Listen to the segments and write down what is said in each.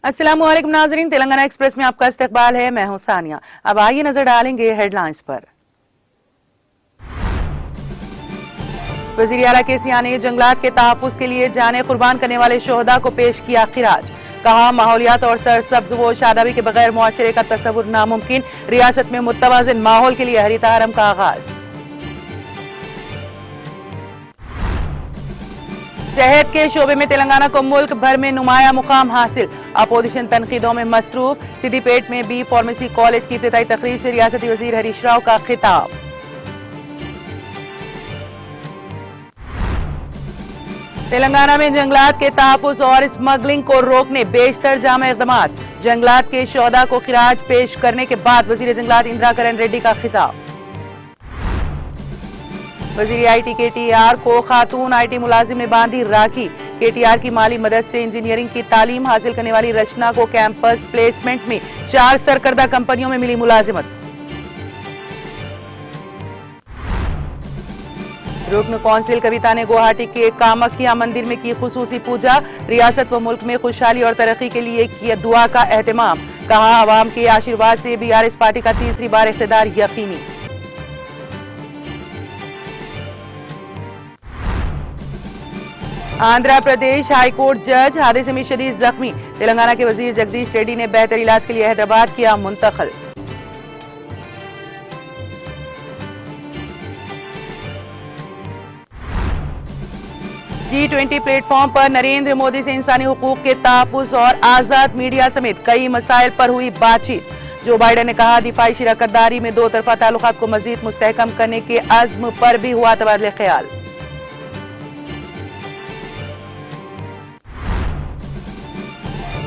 अस्सलामुअलैकुम नाज़रीन, तेलंगाना एक्सप्रेस में आपका इस्तकबाल है। मैं हूं सानिया। अब आइए नजर डालेंगे हेडलाइंस पर। वज़ीर आला केसिया ने जंगलात के तहफ़्फ़ुज़ के लिए जाने कुर्बान करने वाले शोहदा को पेश किया खिराज। कहा, माहौलियात और सरसब्ज व शादाबी के बगैर मुआशरे का तस्वुर नामुमकिन। रियासत में मुतवाज़िन माहौल के लिए हरिता हरम का आगाज। सेहत के शोबे में तेलंगाना को मुल्क भर में नुमाया मुकाम हासिल। अपोजिशन तनकीदों में मसरूफ। सिद्दीपेट में बी फार्मेसी कॉलेज की इफ्तिताई तकरीब से रियासती वजीर हरीश राव का खिताब। तेलंगाना में जंगलात के तहफ़्फ़ुज़ और स्मगलिंग को रोकने बेशतर जामा इक़दामात। जंगलात के शोहदा को खिराज पेश करने के बाद वजीर जंगलात इंदिरा करण रेड्डी का खिताब। वजीर IT KTR को खातून IT मुलाजिम ने बांधी राखी। KTR की माली मदद से इंजीनियरिंग की तालीम हासिल करने वाली रचना को कैंपस प्लेसमेंट में 4 सरकर्दा कंपनियों में मिली मुलाजिमत। रुकन कौंसिल कविता ने गुवाहाटी के कामाख्या मंदिर में की खुसूसी पूजा। रियासत व मुल्क में खुशहाली और तरक्की के लिए किया दुआ का एहतमाम। कहा, अवाम के आशीर्वाद से BRS पार्टी का तीसरी बार इख्तिदार यकीनी। आंध्र प्रदेश हाईकोर्ट जज हादसे में शदीद जख्मी। तेलंगाना के वजीर जगदीश रेड्डी ने बेहतर इलाज के लिए हैदराबाद किया मुंतकिल। G20 प्लेटफॉर्म पर नरेंद्र मोदी से इंसानी हुकूक के तहफ़्फ़ुज़ और आजाद मीडिया समेत कई मसाइल पर हुई बातचीत। जो बाइडेन ने कहा, दिफाई शराकतदारी में दो तरफा ताल्लुकात को मजीद मुस्तहकम करने के अज़्म पर भी हुआ तबादले ख्याल।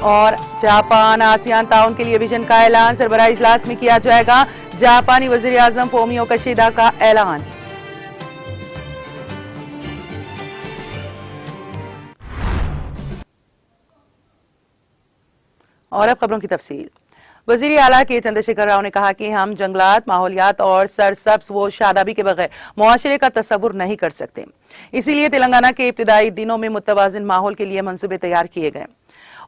और जापान आसियान ताउन के लिए विजन का ऐलान सरबराह इजलास में किया जाएगा। जापानी वजीर आजम फोमियो किशिदा का ऐलान। और अब खबरों की तफसील। वजीर आला के चंद्रशेखर राव ने कहा कि हम जंगलात, माहौलियात और सरसब्ज व शादाबी के बगैर मुआशरे का तस्वुर नहीं कर सकते। इसीलिए तेलंगाना के इब्तिदाई दिनों में मुतवाज़िन माहौल के लिए मंसूबे तैयार किए गए।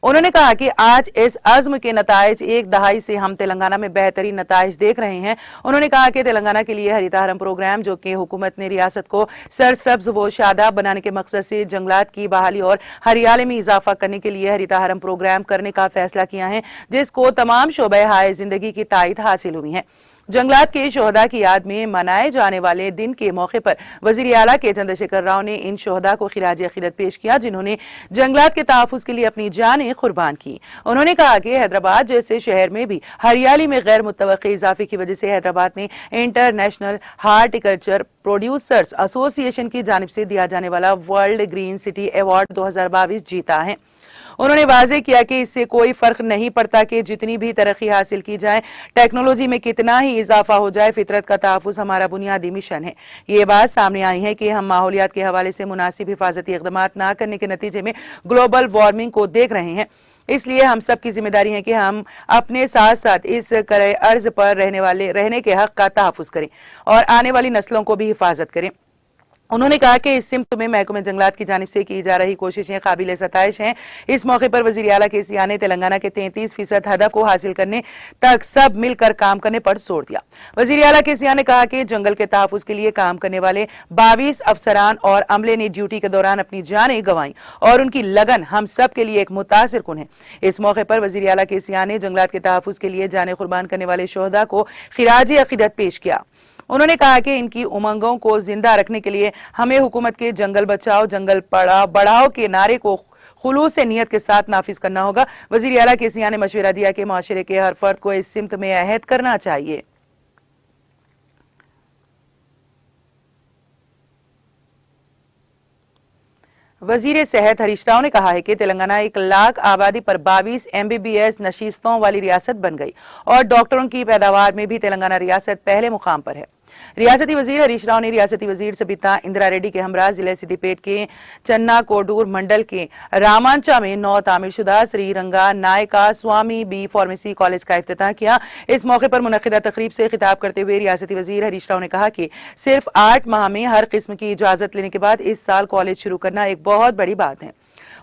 उन्होंने कहा कि आज इस अज़्म के नताइज, एक दहाई से हम तेलंगाना में बेहतरीन नताइज देख रहे हैं। उन्होंने कहा कि तेलंगाना के लिए हरिता हरम प्रोग्राम, जो कि हुकूमत ने रियासत को सरसब्ज व शादाब बनाने के मकसद से जंगलात की बहाली और हरियाली में इजाफा करने के लिए हरिता हरम प्रोग्राम करने का फैसला किया है, जिसको तमाम शोबे हाय जिंदगी की तायद हासिल हुई है। जंगलात के शोहदा की याद में मनाए जाने वाले दिन के मौके पर वजीर आला के चंद्रशेखर राव ने इन शोहदा को खिराज अकीदत पेश किया, जिन्होंने जंगलात के तहफ़्फ़ुज़ के लिए अपनी जानें कुर्बान की। उन्होंने कहा कि हैदराबाद जैसे शहर में भी हरियाली में गैर मुतवक्की इजाफे की वजह से हैदराबाद ने इंटरनेशनल हार्टिकल्चर प्रोड्यूसर्स एसोसिएशन की जानिब से दिया जाने वाला वर्ल्ड ग्रीन सिटी अवार्ड 2022 जीता है। उन्होंने वाज़ेह किया कि इससे कोई फर्क नहीं पड़ता कि जितनी भी तरक्की हासिल की जाए, टेक्नोलॉजी में कितना ही इजाफा हो जाए, फितरत का तहफ़्फ़ुज़ हमारा बुनियादी मिशन है। ये बात सामने आई है कि हम माहौलियात के हवाले से मुनासिब हिफाजती इक़दामात न करने के नतीजे में ग्लोबल वार्मिंग को देख रहे हैं। इसलिए हम सब की जिम्मेदारी है कि हम अपने साथ साथ इस करे अर्ज पर रहने के हक का तहफ़्फ़ुज़ करें और आने वाली नस्लों को भी हिफाजत करें। उन्होंने कहा कि इस सिमत में महकमे जंगलात की जानिब से की जा रही कोशिशें काबिल सताइश हैं। इस मौके पर वजीर आला केसिया ने तेलंगाना के 33% हदफ को हासिल करने तक सब मिलकर काम करने पर जोर दिया। वजीर आला केसिया ने कहा कि जंगल के तहफ़्फ़ुज़ के लिए काम करने वाले 22 अफसरान और अमले ने ड्यूटी के दौरान अपनी जानें गंवाई और उनकी लगन हम सब के लिए एक मुतासिर कुन है। इस मौके पर वजीर आला केसिया ने जंगलात के तहफ़्फ़ुज़ के लिए जानें कुर्बान करने वाले शोहदा को खिराज अकीदत पेश किया। उन्होंने कहा कि इनकी उमंगों को जिंदा रखने के लिए हमें हुकूमत के जंगल बचाओ जंगल बढ़ाओ के नारे को खुलूस नियत के साथ नाफिज करना होगा। वजीर आला केसिया ने मशवरा दिया कि माशरे के हर फर्द को इस सिमत में अहद करना चाहिए। वजीर सेहत हरीश राव ने कहा है कि तेलंगाना 1 लाख आबादी पर 22 MBBS नशीस्तों वाली रियासत बन गई और डॉक्टरों की पैदावार में भी तेलंगाना रियासत पहले मुकाम पर है। रियासती वजीर हरीश राव ने रियासती वजीर सबिता इंदिरा रेड्डी के हमरा जिले सिद्दीपेट के चन्ना कोडूर मंडल के रामांचा में नौ तामीरशुदा श्री रंगा नायका स्वामी बी फार्मेसी कॉलेज का इफ्तिताह किया। इस मौके पर मुनक्किदा तकरीब से खिताब करते हुए रियासती वजीर हरीश राव ने कहा कि सिर्फ 8 माह में हर किस्म की इजाजत लेने के बाद इस साल कॉलेज शुरू करना एक बहुत बड़ी बात है।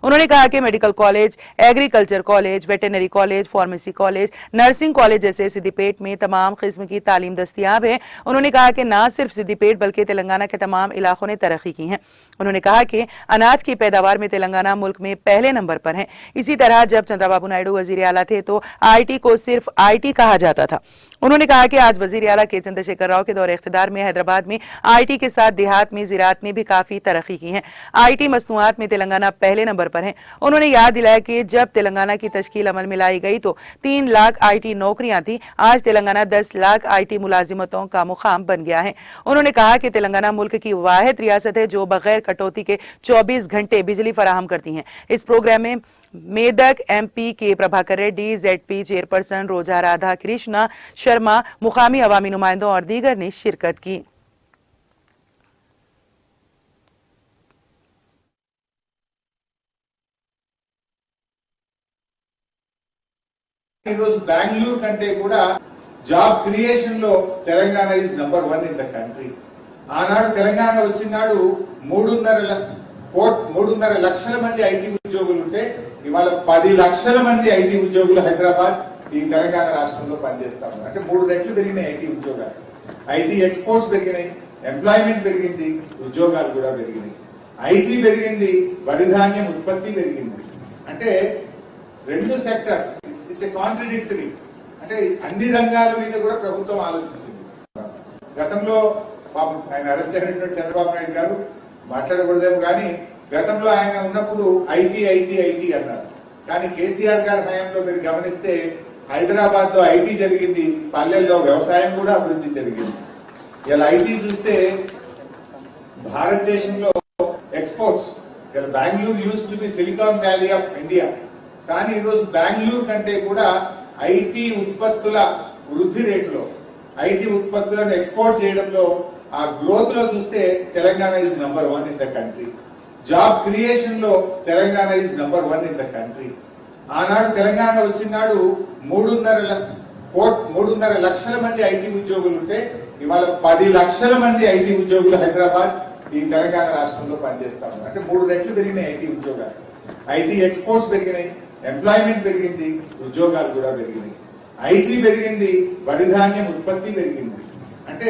उन्होंने कहा कि medical college, agriculture college, veterinary college, pharmacy college, nursing college जैसे सिद्दीपेट में तमाम किस्म की तालीम दस्तियाब है। उन्होंने कहा कि न सिर्फ सिद्दीपेट बल्कि तेलंगाना के तमाम इलाकों ने तरक्की की है। उन्होंने कहा कि अनाज की पैदावार में तेलंगाना मुल्क में पहले नंबर पर है। इसी तरह जब चंद्रबाबू नायडू वजीर आला थे तो आईटी को सिर्फ आईटी कहा जाता था। उन्होंने कहा कि आज वजीर आला के चंद्रशेखर राव के दौरे इख्तिदार में हैदराबाद में आईटी के साथ देहात में ज़राअत ने भी काफी तरक्की की है। आईटी मसनूआत में तेलंगाना पहले नंबर पर है। उन्होंने याद दिलाया कि जब तेलंगाना की तश्कील अमल में लाई गई तो 3 लाख आईटी नौकरियां थी। आज तेलंगाना 10 लाख आईटी मुलाजिमतों का मुकाम बन गया है। उन्होंने कहा कि तेलंगाना मुल्क की वाहिद रियासत है जो बगैर कटौती के 24 घंटे बिजली फराहम करती है। इस प्रोग्राम में मेदक एमपी के प्रभाकर रेड्डी, जेडपी चेयरपर्सन रोजा राधा कृष्णा शर्मा, मुकामी अवामी नुमाइंदों और दीगर ने शिरकत की। బెంగళూరు కంటే కూడా జాబ్ క్రియేషన్ లో Telangana is number 1 in the country. ఆనాడు తెలంగాణ వచ్చినాడు 3.5 లక్షల మంది ఐటీ ఉద్యోగులు ఉంటే ఇవాళ 10 లక్షల మంది ఐటీ ఉద్యోగులు హైదరాబాద్ ఈ తెలంగాణ రాష్ట్రంలో పనిచేస్తా ఉన్నారు. అంటే 3 రెట్లు పెరిగినాయి ఐటీ ఉద్యోగాలు. ఐటీ ఎక్స్పోర్ట్స్ పెరిగినాయి, ఎంప్లాయ్మెంట్ పెరిగింది, ఉద్యోగాలు కూడా పెరిగినాయి. ఐటీ పెరిగింది, వరి ధాన్యం ఉత్పత్తి పెరిగింది. అంటే రెండు సెక్టర్స్ ఇట్స్ ఏ కాంట్రడిక్టరీ. అంటే అన్ని రంగాల మీద కూడా ప్రభుత్వం ఆలోచించింది. గతంలో ఆయన అరెస్ట్ అయినటువంటి చంద్రబాబు నాయుడు గారు మాట్లాడకూడదేమో కానీ గతంలో ఆయన ఉన్నప్పుడు ఐటీ ఐటీ ఐటీ అన్నారు. కానీ కేసీఆర్ గారి హయాంలో మీరు గమనిస్తే హైదరాబాద్ లో ఐటీ జరిగింది, పల్లెల్లో వ్యవసాయం కూడా అభివృద్ధి జరిగింది. ఇలా ఐటీ చూస్తే భారతదేశంలో exports Bengaluru use to be silicon valley of India. కానీ ఈరోజు బెంగళూరు కంటే కూడా ఐటీ ఉత్పత్తుల వృద్ధి రేటులో, ఐటీ ఉత్పత్తులను ఎక్స్పోర్ట్ చేయడంలో, ఆ గ్రోత్ లో చూస్తే Telangana is number 1 in the country. Job creation లో Telangana is number 1 in the country. ఆనాడు తెలంగాణ వచ్చినాడు 3.5 లక్షల మంది ఐటీ ఉద్యోగులు ఉంటే ఇవాళ 10 లక్షల మంది ఐటీ ఉద్యోగులు హైదరాబాద్ ఈ తెలంగాణ రాష్ట్రంలో పనిచేస్తా ఉన్నారు. అంటే 3 రెట్లు పెరిగినాయి ఐటీ ఉద్యోగాలు. ఐటీ ఎక్స్పోర్ట్స్ పెరిగినాయి, ఎంప్లాయ్మెంట్ పెరిగింది, ఉద్యోగాలు కూడా పెరిగినాయి. ఐటీ పెరిగింది, వరి ధాన్యం ఉత్పత్తి పెరిగింది. అంటే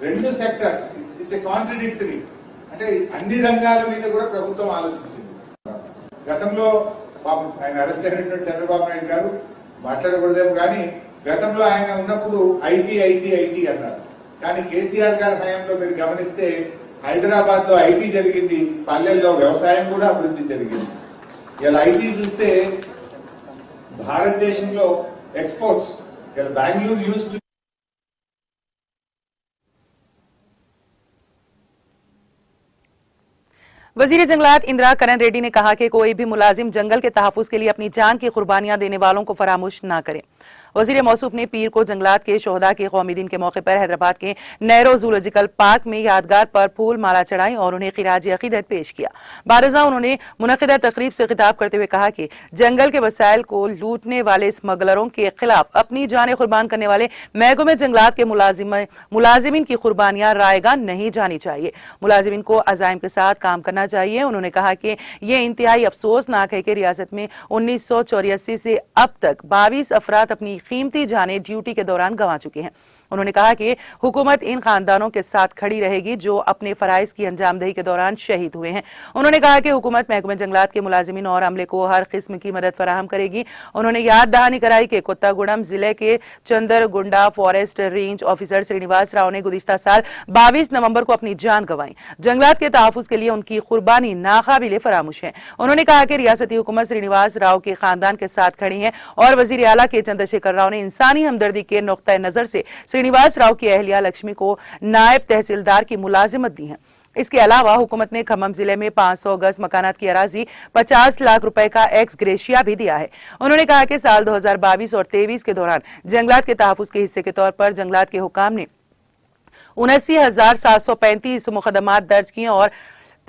రెండు సెక్టర్స్ ఇట్స్ ఏ కాంట్రడిక్టరీ. అంటే అన్ని రంగాల మీద కూడా ప్రభుత్వం ఆలోచించింది. గతంలో ఆయన అరెస్ట్ అయినటువంటి చంద్రబాబు నాయుడు గారు మాట్లాడకూడదేమో కానీ గతంలో ఆయన ఉన్నప్పుడు ఐటీ ఐటీ ఐటీ అన్నారు. కానీ కేసీఆర్ గారి హయాంలో మీరు గమనిస్తే హైదరాబాద్ లో ఐటీ జరిగింది, పల్లెల్లో వ్యవసాయం కూడా అభివృద్ధి జరిగింది. ఇలా ఐటీ చూస్తే భారతదేశంలో ఎక్స్పోర్ట్స్ బెంగళూరు యూస్ టు वजीर जंगलात इंदिरा करण रेड्डी ने कहा कि कोई भी मुलाजिम जंगल के तहफ्फुज के लिए अपनी जान की कुर्बानियां देने वालों को फरामोश न करे। वजीर मौसूफ ने पीर को जंगलात के शोहदा के कौमी दिन के मौके पर हैदराबाद के नेहरू जूलॉजिकल पार्क में यादगार पर फूल माला चढ़ाई और उन्हें खिराज अकीदत पेश किया। बारजा उन्होंने मुनक़िदा तकरीब से खिताब करते हुए कहा कि जंगल के वसाइल को लूटने वाले स्मगलरों के खिलाफ अपनी जानें कुर्बान करने वाले महकमे जंगलात के मुलाजिमीन की कुर्बानियां रायगान नहीं जानी चाहिए। मुलाजिमीन को अज़ाइम के साथ काम करना चाहिए। उन्होंने कहा कि यह इंतहाई अफसोसनाक है कि रियासत में 1984 से अब तक 22 अफराद अपनी कीमती जानें ड्यूटी के दौरान गंवा चुके हैं। उन्होंने कहा कि हुकूमत इन खानदानों के साथ खड़ी रहेगी जो अपने फराइज की अंजामदही के दौरान शहीद हुए हैं। उन्होंने कहा कि हुकूमत महकमे जंगलात के मुलाजिमीन और अमले को हर किस्म की मदद फराहम करेगी। उन्होंने याद दहानी कराई कि कोत्तागुड़म जिले के Chandrugonda forest range officer Srinivas Rao ने गुज़िश्ता साल 22 नवंबर को अपनी जान गंवाई। जंगलात के तहफ्फुज के लिए उनकी कुर्बानी नाकाबिले फरामोश है। उन्होंने कहा कि रियासती हुकूमत श्रीनिवास राव के खानदान के साथ खड़ी है और वजीर आला के चंद्रशेखर राव ने इंसानी हमदर्दी के नुक्ता नजर से श्रीनिवास राव की अहलिया लक्ष्मी को नायब तहसीलदार की मुलाजिमत दी है। इसके अलावा हुकूमत ने खम्मम जिले में 500 गज मकानात की अराजी 50 लाख रुपए का एक्स ग्रेशिया भी दिया है। उन्होंने कहा कि साल 2022 और 23 के दौरान जंगलात के तहफ्फुज के हिस्से के तौर पर जंगलात के हुकाम ने 79,735 मुकदमात दर्ज किए और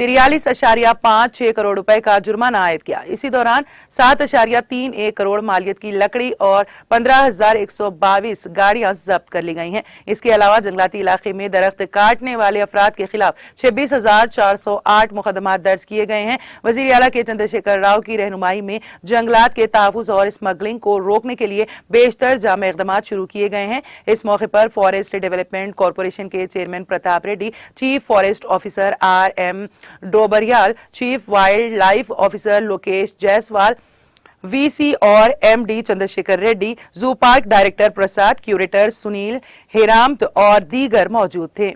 43.56 करोड़ रुपए का जुर्माना आयद किया। इसी दौरान 7.31 करोड़ मालियत की लकड़ी और 15,122 गाड़ियां जब्त कर ली गई हैं। इसके अलावा जंगलाती इलाके में दरख्त काटने वाले अफराद के खिलाफ 26,408 मुकदमात दर्ज किए गए हैं। वजीर आला के चंद्रशेखर राव की रहनुमाई में जंगलात के तहफ्फुज़ और स्मगलिंग को रोकने के लिए बेशतर जामे इक़दामात शुरू किए गए हैं। इस मौके पर फॉरेस्ट डेवलपमेंट कॉरपोरेशन के chairman Pratap Reddy, chief forest officer RM Dobriyal, chief wild life officer Lokesh Jaiswal, VC और MD Chandrashekar Reddy, zoo park director Prasad, curator Sunil Heramath और दीगर मौजूद थे।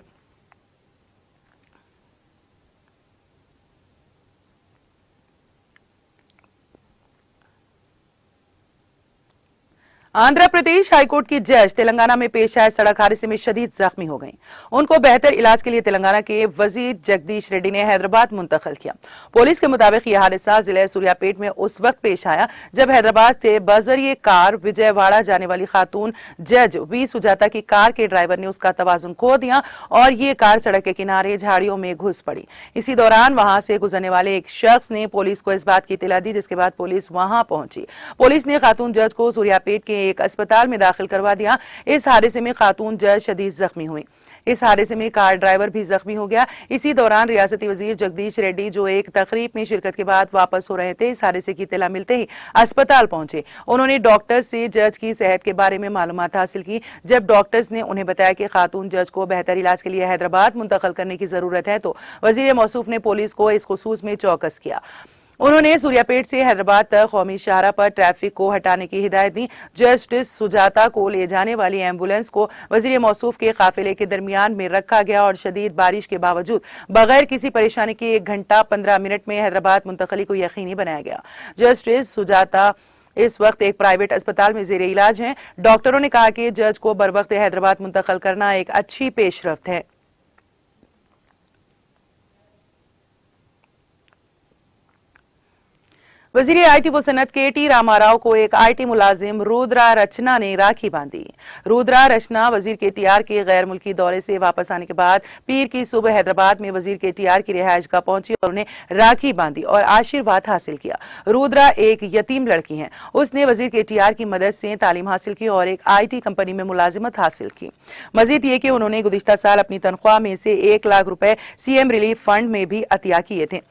आंध्र प्रदेश हाईकोर्ट की जज तेलंगाना में पेश आए सड़क हादसे में शदीद जख्मी हो गईं। उनको बेहतर इलाज के लिए तेलंगाना के वजीर जगदीश रेड्डी ने हैदराबाद मुंतकिल किया। पुलिस के मुताबिक यह हादसा जिले सूर्यापेट में उस वक्त पेश आया जब हैदराबाद से बजरिए कार विजयवाड़ा जाने वाली खातून जज V सुजाता की कार के ड्राइवर ने उसका तवाजुन खो दिया और ये कार सड़क के किनारे झाड़ियों में घुस पड़ी। इसी दौरान वहां से गुजरने वाले एक शख्स ने पुलिस को इस बात की इत्तला दी, जिसके बाद पुलिस वहां पहुंची। पुलिस ने खातून जज को सूर्यापेट के एक अस्पताल में दाखिल करवा दिया। इस हादसे में खातून जज शदीद जख्मी हुई। इस हादसे में कार ड्राइवर भी जख्मी हो गया। इसी दौरान रियासती वजीर जगदीश रेड्डी, जो एक तकरीब में शिरकत के बाद वापस हो रहे थे, इस हादसे की इत्तला मिलते ही अस्पताल पहुंचे। उन्होंने डॉक्टर्स से जज की सेहत के बारे में मालूमात हासिल की। जब डॉक्टर्स ने उन्हें बताया कि खातून जज को बेहतर इलाज के लिए हैदराबाद मुंतकिल करने की जरूरत है, तो वजीर मौसूफ ने पुलिस को इस खुसूस में चौकस किया। उन्होंने सूर्यापेट से हैदराबाद तक कौमी शाहरा पर ट्रैफिक को हटाने की हिदायत दी। जस्टिस सुजाता को ले जाने वाली एम्बुलेंस को वजीर मौसूफ के काफिले के दरमियान में रखा गया और शदीद बारिश के बावजूद बगैर किसी परेशानी के 1 घंटा 15 मिनट में हैदराबाद मुंतकली को यकीनी बनाया गया। जस्टिस सुजाता इस वक्त एक प्राइवेट अस्पताल में जेर इलाज हैं। डॉक्टरों ने कहा कि जज को बर वक्त हैदराबाद मुंतकिल करना एक अच्छी पेशरफ्त है। वजीर IT व सनत KT रामाराव को एक IT मुलाजिम रुद्रा रचना ने राखी बांधी। रुद्रा रचना वजीर KTR के गैर मुल्की दौरे से वापस आने के बाद पीर की सुबह हैदराबाद में वजीर KTR की रिहाइश गाह पहुंची और उन्हें राखी बांधी और आशीर्वाद हासिल किया। रुद्रा एक यतीम लड़की हैं। उसने वजीर KTR की मदद से तालीम हासिल की और एक IT कंपनी में मुलाजिमत हासिल की। मजीद ये कि उन्होंने गुज़िश्ता साल अपनी तनख्वाह में से 1 लाख रुपए CM रिलीफ फंड में भी अतिया किए थे।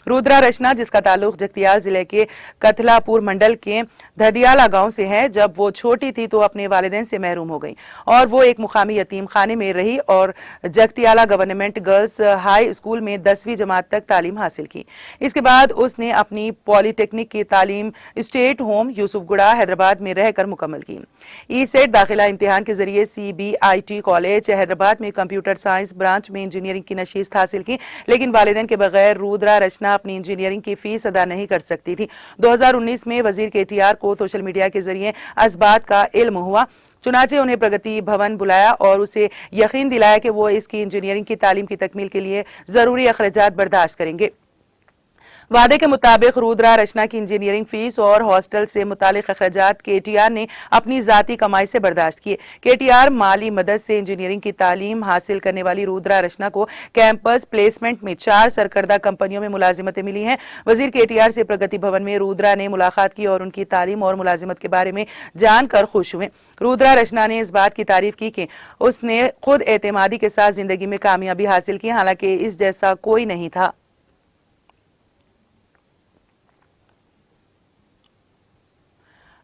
रुद्रा रचना, जिसका ताल्लुक जगतियाल जिले के कथलापुर मंडल के धदियाला गांव से है, जब वो छोटी थी तो अपने वालिदैन से महरूम हो गई और वो एक मुकामी यतीम खाने में रही और जगतियाला गवर्नमेंट गर्ल्स हाई स्कूल में 10वीं जमात तक तालीम हासिल की। इसके बाद उसने अपनी पॉलिटेक्निक की तालीम स्टेट होम यूसुफगुड़ा हैदराबाद में रहकर मुकम्मल की। E-सेट दाखिला इम्तिहान के जरिए CBIT कॉलेज हैदराबाद में कंप्यूटर साइंस ब्रांच में इंजीनियरिंग की नशीस्त हासिल की, लेकिन वालिदैन के बगैर रुद्रा रचना अपनी इंजीनियरिंग की फीस अदा नहीं कर सकती थी। 2019 में वजीर KTR को सोशल मीडिया के जरिए इस बात का इल्म हुआ। चुनाचे उन्हें प्रगति भवन बुलाया और उसे यकीन दिलाया कि वो इसकी इंजीनियरिंग की तालीम की तकमील के लिए जरूरी अखराजात बर्दाश्त करेंगे। वादे के मुताबिक रुद्रा रचना की इंजीनियरिंग फीस और हॉस्टल से मुतालिक अखराजात KTR ने अपनी जाती कमाई से बर्दाश्त किए। KTR माली मदद से इंजीनियरिंग की तालीम हासिल करने वाली रुद्रा रचना को कैंपस प्लेसमेंट में 4 सरकर्दा कंपनियों में मुलाजिमतें मिली हैं। वजीर KTR से प्रगति भवन में रुद्रा ने मुलाकात की और उनकी तालीम और मुलाजिमत के बारे में जानकर खुश हुए। रुद्रा रचना ने इस बात की तारीफ की कि उसने खुद एतमादी के साथ जिंदगी में कामयाबी हासिल की, हालांकि इस जैसा कोई नहीं था।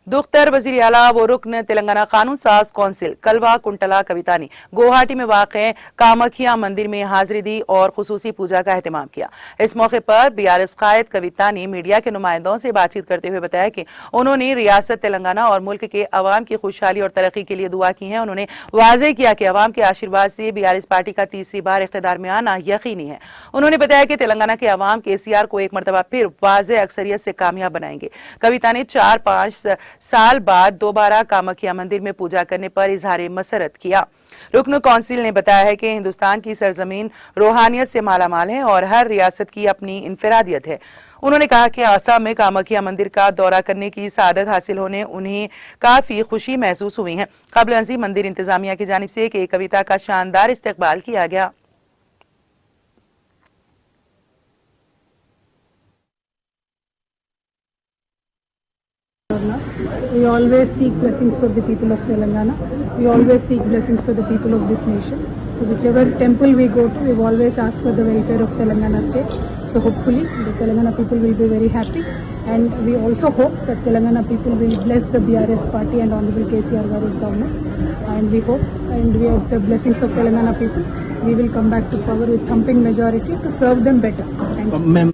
दुख्तर वजीर आला व रुकन तेलंगाना कानून साज कौंसिल कलवा कुंटला कविता ने गुवाहाटी में वाक़े कामाख्या मंदिर में हाजिरी दी और खुसूसी पूजा का एहतमाम किया। इस मौके पर BRS कायद कविता ने मीडिया के नुमाइंदों से बातचीत करते हुए बताया कि उन्होंने रियासत तेलंगाना और मुल्क के अवाम की खुशहाली और तरक्की के लिए दुआ की है। उन्होंने वाज़ेह किया कि अवाम के आशीर्वाद से BRS पार्टी का तीसरी बार इख्तिदार में आना यकीनी है। उन्होंने बताया कि तेलंगाना के अवाम KCR को एक मरतबा फिर वाज़ेह अक्सरियत से कामयाब बनाएंगे। कविता ने 4-5 साल बाद दोबारा कामाख्या मंदिर में पूजा करने पर इजहार मसरत किया। रुकन कौंसिल ने बताया है कि हिंदुस्तान की सरजमीन रूहानियत से मालामाल है और हर रियासत की अपनी इनफरादियत है। उन्होंने कहा कि आसाम में कामाख्या मंदिर का दौरा करने की सादत हासिल होने उन्हें काफी खुशी महसूस हुई है। कबल अंजी मंदिर इंतजामिया की जानिब से एक कविता का शानदार इस्तकबाल किया गया। Karna. We always seek blessings for the people of Telangana. We always seek blessings for the people of this nation. So whichever temple we go to, we always ask for the welfare of Telangana state. So hopefully the Telangana people will be very happy, and we also hope that Telangana people will bless the BRS party and Honorable KCR Garu's government. And we hope, and we have the blessings of Telangana people, we will come back to power with thumping majority to serve them better. Thank you.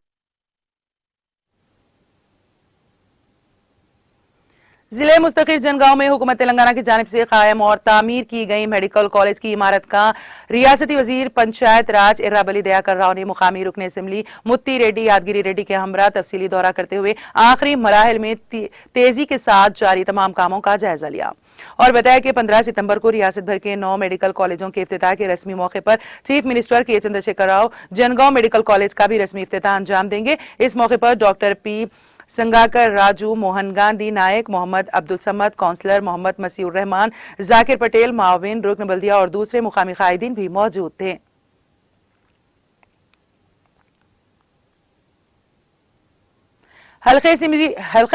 जिले मुस्तकिर जनगांव में हुकूमत तेलंगाना की जानिब से कायम और तामीर की गई मेडिकल कॉलेज की इमारत का रियासती वजीर पंचायत राज इर्राबली दयाकर राव ने मुकामी रुकन असम्बली मुत्ती रेड्डी यादगिरी रेड्डी के हमरा तफसीली दौरा करते हुए आखिरी मराहल में तेजी के साथ जारी तमाम कामों का जायजा लिया और बताया कि 15 सितंबर को रियासत भर के 9 मेडिकल कॉलेजों के इफ्तिताह के रस्मी मौके पर चीफ मिनिस्टर के चंद्रशेखर राव जनगांव मेडिकल कॉलेज का भी रस्मी इफ्तिताह अंजाम देंगे। इस मौके पर डॉक्टर पी संगाकर राजू, मोहन गांधी नायक, मोहम्मद अब्दुल समद, काउंसलर मोहम्मद मसीउर रहमान, जाकिर पटेल, माविन रुकन बल्दिया और दूसरे मुकामी कायदीन भी मौजूद थे। हल्का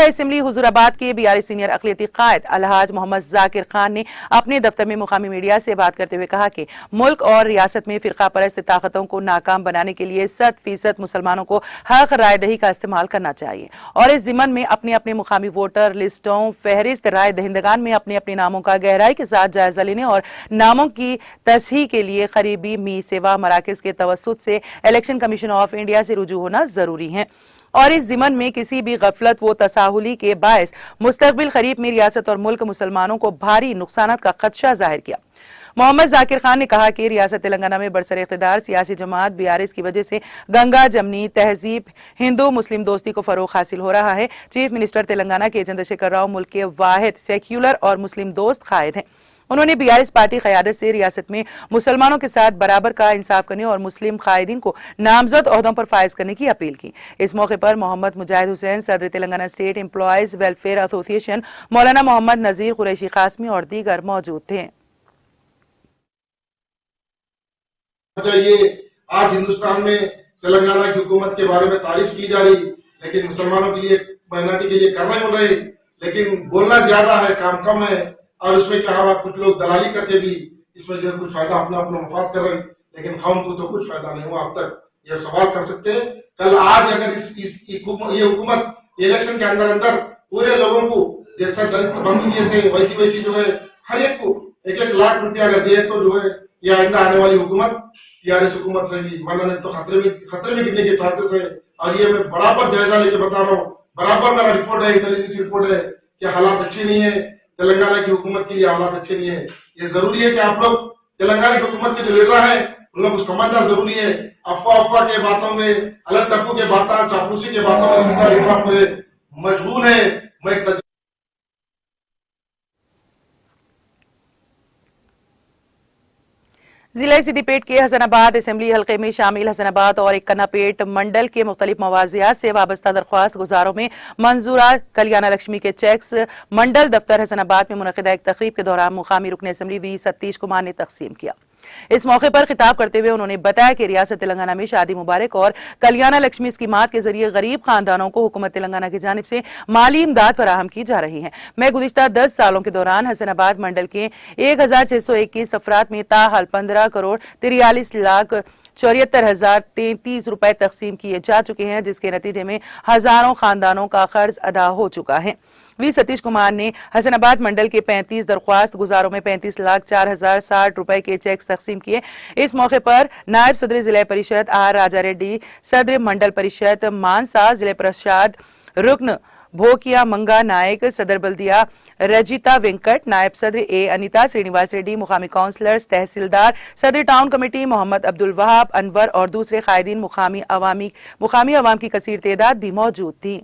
असम्बली हुजूराबाद के बीआरएस सीनियर अक़लियती कायद अलहाज मोहम्मद जाकिर खान ने अपने दफ्तर में मुकामी मीडिया से बात करते हुए कहा कि मुल्क और रियासत में फिरका परस्त ताकतों को नाकाम बनाने के लिए 100% मुसलमानों को हक राय दही का इस्तेमाल करना चाहिए और इस जिमन में अपने अपने मुकामी वोटर लिस्टों फहरिस्त राय दहिंदगान में अपने अपने नामों का गहराई के साथ जायजा लेने और नामों की तस्हीह के लिए करीबी मी सेवा मराकज के तवस्सुत से इलेक्शन कमीशन ऑफ इंडिया से रुजू होना जरूरी है और इस जिमन में किसी भी गफलत व तसाहुली के बायस मुस्तकबिल खरीफ में रियासत और मुल्क मुसलमानों को भारी नुकसान का खदशा जाहिर किया। मोहम्मद जाकिर खान ने कहा कि रियासत तेलंगाना में बरसर इख्तिदार सियासी जमात बीआरएस की वजह से गंगा जमनी तहजीब हिंदू मुस्लिम दोस्ती को फरोग हासिल हो रहा है। चीफ मिनिस्टर तेलंगाना के चंद्रशेखर राव मुल्क के वाहिद सेक्युलर और मुस्लिम दोस्त कायद हैं। उन्होंने बीआरएस पार्टी क़यादत से रियासत में मुसलमानों के साथ बराबर का इंसाफ करने और मुस्लिम कायदीन को नामजद ओहदों पर फायज करने की अपील की। इस मौके पर मोहम्मद मुजाहिद हुसैन, सदर Telangana state employees welfare association, मौलाना मोहम्मद नजीर कुरैशी कासमी और दीगर मौजूद थे। आज हिंदुस्तान में तेलंगाना की हुकूमत के बारे में तारीफ की जा रही, लेकिन मुसलमानों के लिए माइनॉरिटी के लिए करना ही रहे, लेकिन बोलना ज्यादा है, काम कम है। और उसमें क्या हुआ, कुछ लोग दलाली करके भी इसमें जो कुछ फायदा अपना अपना मफाद कर रहे हैं, लेकिन कौम को तो कुछ फायदा नहीं हुआ अब तक। ये सवाल कर सकते हैं कल आज अगर ये हुकूमत इलेक्शन के अंदर अंदर पूरे लोगों को जैसा दलित बंद किए थे वैसी जो है हर एक को 1-1 लाख रुपया अगर दिए तो जो है ये आइंदा आने वाली हुकूमत टीआरएस हुकूमत रहेगी, वरना नहीं तो खतरे में गिरने के चांसेस है। और ये मैं बराबर जायजा लेके बता रहा हूँ, बराबर मेरा रिपोर्ट है, इंटेलिजेंस रिपोर्ट है कि हालात अच्छे नहीं है, तेलंगाना की हुकूमत के लिए हालात अच्छे नहीं है। ये जरूरी है कि आप लोग तेलंगाना की हुकूमत के जो लीडर है उन लोग को समझना जरूरी है। अफवाह के बातों में, अलग टप्पू के बातों, चापलूसी के बातों में सुनकर लीडर पूरे मजबूर है। मैं जिला सिद्दीपेट के हसनाबाद असेंबली हल्के में शामिल हसनाबाद और इक्कनापेट मंडल के मुख्तलिफ मवाजियात से वाबस्ता दरख्वास्त गुजारों में मंजूरा कल्याण लक्ष्मी के चेक्स मंडल दफ्तर हसनाबाद में मुनक़िदा एक तकरीब के दौरान मुकामी रुकन असेंबली वी सतीश कुमार ने तकसीम किया। इस मौके पर खिताब करते हुए उन्होंने बताया कि रियासत तेलंगाना में शादी मुबारक और कल्याण लक्ष्मी स्कीमात के जरिए गरीब खानदानों को हुकूमत तेलंगाना की जानिब से माली इमदाद फराहम की जा रही है। मैं गुज़िश्ता 10 सालों के दौरान हसनाबाद मंडल के 1621 अफराद में ताहाल 15 करोड़ 43 लाख 74,033 रुपए तकसीम किए जा चुके हैं, जिसके नतीजे में हजारों खानदानों का कर्ज अदा हो चुका है। वी सतीश कुमार ने हसनाबाद मंडल के 35 दरख्वास्त गुजारों में 35,04,060 रुपए के चेक तकसीम किए। इस मौके पर नायब सदर जिला परिषद आर राजा रेड्डी, सदर मंडल परिषद मानसा, जिला प्रसाद रुकन भोकिया मंगा नायक, सदर बल्दिया रजिता वेंकट, नायब सदर ए अनिता श्रीनिवास रेड्डी, मुकामी काउंसलर्स, तहसीलदार, सदर टाउन कमेटी मोहम्मद अब्दुल वहाब अनवर और दूसरे कायदीन मुकामी अवाम की कसीर तादाद भी मौजूद थी।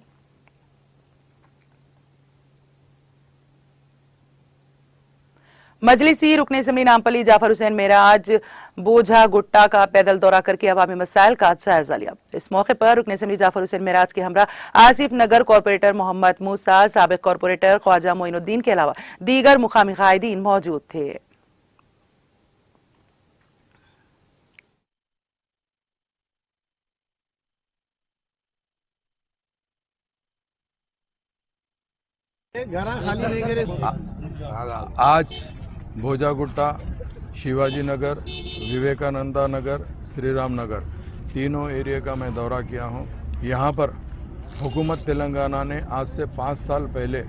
मजलिसी रुकने असम्बली नामपली जाफर हुसैन मेराज बोझा गुट्टा का पैदल दौरा करके अवामी मसाइल का जायजा लिया। इस मौके पर रुकने असम्बली जाफर हुसैन मेराज के हमरा आसिफ नगर कॉरपोरेटर मोहम्मद मूसा, साबिक कॉरपोरेटर ख्वाजा मोइनुद्दीन के अलावा दीगर मुकामी कायदीन मौजूद थे। आज भोजागुट्टा, शिवाजी नगर, विवेकानंदा नगर, श्री राम नगर तीनों एरिया का मैं दौरा किया हूं। यहां पर हुकूमत तेलंगाना ने आज से 5 साल पहले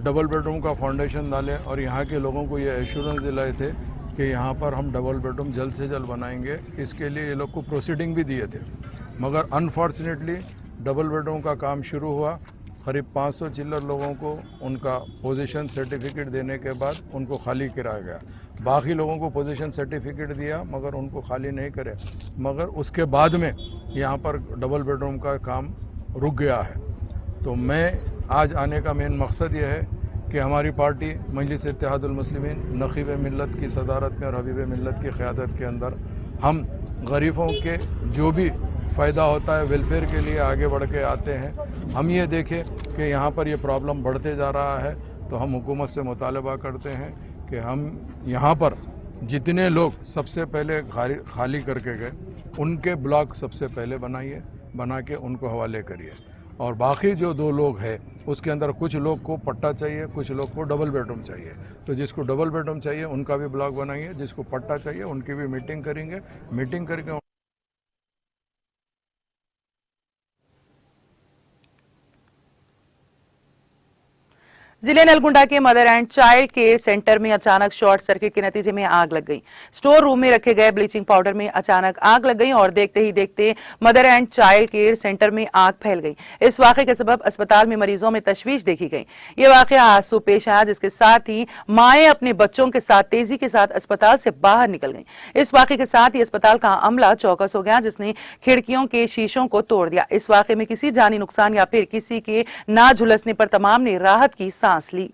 डबल बेडरूम का फाउंडेशन डाले और यहां के लोगों को ये एश्योरेंस दिलाए थे कि यहां पर हम डबल बेडरूम जल्द से जल्द बनाएंगे। इसके लिए ये लोग को प्रोसीडिंग भी दिए थे, मगर अनफॉर्चुनेटली डबल बेडरूम का काम शुरू हुआ। करीब 500 चिल्लर लोगों को उनका पोजीशन सर्टिफिकेट देने के बाद उनको खाली कराया गया। बाकी लोगों को पोजीशन सर्टिफिकेट दिया मगर उनको खाली नहीं करे, मगर उसके बाद में यहाँ पर डबल बेडरूम का काम रुक गया है। तो मैं आज आने का मेन मकसद ये है कि हमारी पार्टी मजलिस इत्तेहादुल मुस्लिमीन नक़ीब मिल्लत की सदारत में और हबीब मिल्लत की क़यादत के अंदर हम गरीबों के जो भी फ़ायदा होता है वेलफेयर के लिए आगे बढ़ के आते हैं। हम ये देखें कि यहाँ पर ये प्रॉब्लम बढ़ते जा रहा है तो हम हुकूमत से मुतालबा करते हैं कि हम यहाँ पर जितने लोग सबसे पहले खाली करके गए उनके ब्लॉक सबसे पहले बनाइए, बना के उनको हवाले करिए। और बाकी जो 2 लोग हैं उसके अंदर कुछ लोग को पट्टा चाहिए, कुछ लोग को डबल बेडरूम चाहिए। तो जिसको डबल बेडरूम चाहिए उनका भी ब्लॉक बनाइए, जिसको पट्टा चाहिए उनकी भी मीटिंग करेंगे। मीटिंग करके जिले नलगुंडा के mother and child care centre में अचानक शॉर्ट सर्किट के नतीजे में आग लग गई। स्टोर रूम में रखे गए ब्लीचिंग पाउडर में अचानक आग लग गई और देखते ही देखते mother and child care centre में आग फैल गई। इस वाकये के सबब अस्पताल में मरीजों में तशवीश देखी गई। ये वाकया आंसू पेश आया, जिसके साथ ही माएं अपने बच्चों के साथ तेजी के साथ अस्पताल से बाहर निकल गई। इस वाकये के साथ ही अस्पताल का अमला चौकस हो गया, जिसने खिड़कियों के शीशों को तोड़ दिया। इस वाकये में किसी जानी नुकसान या फिर किसी के ना झुलसने पर तमाम ने राहत की सांस ली।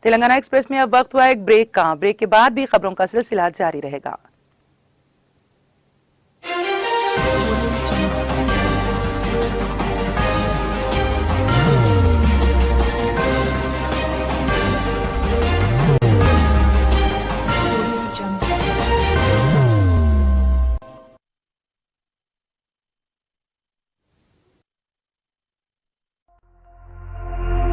तेलंगाना एक्सप्रेस में अब वक्त हुआ एक ब्रेक का। ब्रेक के बाद भी खबरों का सिलसिला जारी रहेगा।